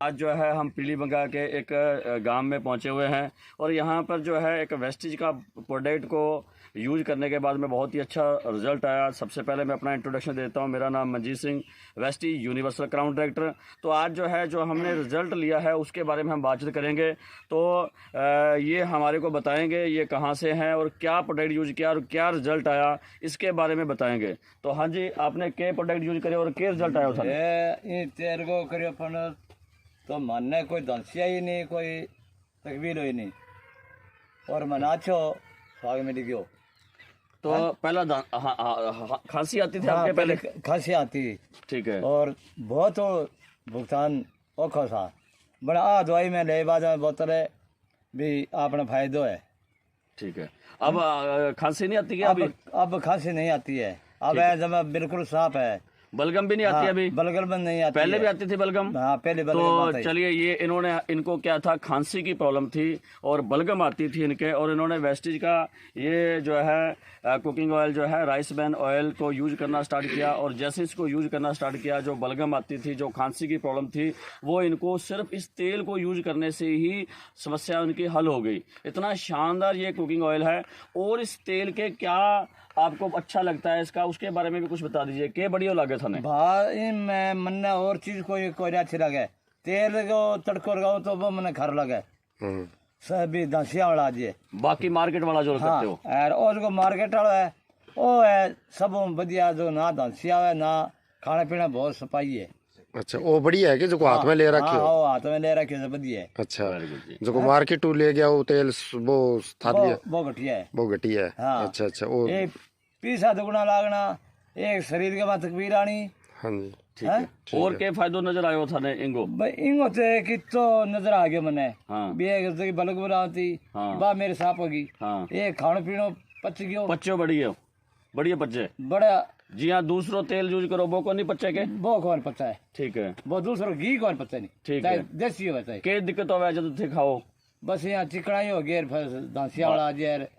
आज जो है हम पीलीबंगा के एक गांव में पहुंचे हुए हैं और यहाँ पर जो है एक वेस्टिज का प्रोडक्ट को यूज करने के बाद में बहुत ही अच्छा रिजल्ट आया। सबसे पहले मैं अपना इंट्रोडक्शन देता हूँ। मेरा नाम Manjeet Singh, Vestige universal crown director. तो आज जो है जो हमने रिज़ल्ट लिया है उसके बारे में हम बातचीत करेंगे। तो ये हमारे को बताएंगे ये कहाँ से हैं और क्या प्रोडक्ट यूज किया और क्या रिजल्ट आया, इसके बारे में बताएंगे। तो हाँ जी, आपने क्या प्रोडक्ट यूज करे और क्या रिजल्ट आया उसमें? तो मानने कोई दंसिया ही नहीं, कोई तकबीर ही नहीं, और मना छो स्वाग मिल गयो। तो पहला खांसी आती थी आपके? पहले खांसी आती, ठीक है, और बहुत भुगतान औखा था। बड़ा दवाई में ले बाद में बोतल भी अपना फायदो है। ठीक है, अब खांसी नहीं आती क्या? अब खांसी नहीं आती है, अब जब बिल्कुल साफ है। बलगम भी नहीं आती? अभी बलगम नहीं आती। पहले भी आती थी बलगम? हाँ, पहले बलगम तो आती। चलिए, ये इनको क्या था, खांसी की प्रॉब्लम थी और बलगम आती थी इनके, और इन्होंने वेस्टिज का ये जो है कुकिंग ऑयल जो है राइस ब्रान ऑयल को यूज करना स्टार्ट किया। और जैसे इसको यूज करना स्टार्ट किया, जो बलगम आती थी, जो खांसी की प्रॉब्लम थी, वो इनको सिर्फ इस तेल को यूज करने से ही समस्या उनकी हल हो गई। इतना शानदार ये कुकिंग ऑयल है। और इस तेल के क्या आपको अच्छा लगता है इसका, उसके बारे में भी कुछ बता दीजिए। क्या बढ़िया लगे था भाई? मैं मन्ने और चीज कोई अच्छी लगे, तेल को तड़को लगाओ तो वो मैंने घर लगे सभी दसिया वाला जी। बाकी मार्केट वाला जो हाँ, करते हो और जो मार्केट वाला है वो है सब बढ़िया, जो ना दसिया है ना खाना पीना बहुत सफाई है। अच्छा, वो बढ़िया है कि जो हाथ में ले रखी हो? हाथ में ले रखी हो, बढ़िया है। अच्छा, जो मार्केट ले गया वो तेल वो था लिया, वो घटिया है, वो घटिया है। हाँ। अच्छा, वो पीसा दुगुना लागना, एक शरीर के बाद तकबीर आनी। हाँ जी, ठीक है। और क्या फायदो नजर आयो था ने इंगो? इंगो ते कि तो नजर आ गया मने। हाँ। बलग बनाती, हाँ। बा मेरे साफ होगी। हाँ। ये खानो पीनो पच गयो, पच्चो बढ़िया पच्चे बड़ा जी। हाँ, दूसरो तेल यूज करो वो को नहीं पच्चे के? वो कौन पचा है? ठीक है, वो दूसरो घी कौन पचा नहीं। ठीक है, देसी होता है। क्या दिक्कत हो जब थे खाओ? बस यहाँ चिकनाई हो गया, दांसिया वाला जेर,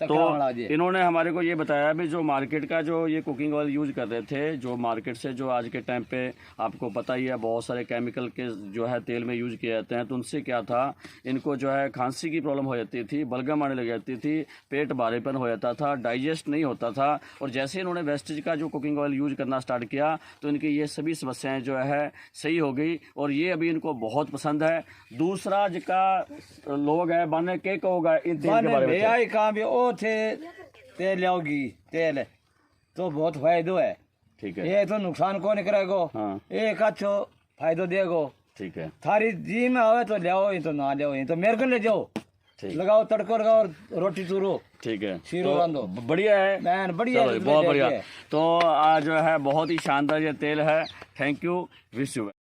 तो इन्होंने हमारे को ये बताया भी, जो मार्केट का जो ये कुकिंग ऑयल यूज कर रहे थे, जो मार्केट से जो आज के टाइम पे आपको पता ही है बहुत सारे केमिकल के जो है तेल में यूज किए जाते हैं, तो उनसे क्या था, इनको जो है खांसी की प्रॉब्लम हो जाती थी, बलगम आने लग जाती थी, पेट भारीपन हो जाता था, डाइजेस्ट नहीं होता था। और जैसे इन्होंने वेस्टिज का जो कुकिंग ऑयल यूज करना स्टार्ट किया तो इनकी ये सभी समस्याएं जो है सही हो गई और ये अभी इनको बहुत पसंद है। दूसरा जिसका लोग है बाने के होगा इन तेल के बारे में थे तेल लाओगी तेल तो बहुत फायदो है। ठीक है, ये तो नुकसान को नहीं करेगो। हाँ। एक अच्छो फायदो देगो। ठीक है, थारी जी में आवे तो ले, ये तो ना ले, ये तो मेरे को ले जाओ, लगाओ तड़को लगाओ, रोटी चूरो। ठीक है, शीरो बांधो, बढ़िया है मैन, बढ़िया, बहुत बढ़िया। तो आज जो है बहुत ही शानदार ये तेल है। Thank you, wish you.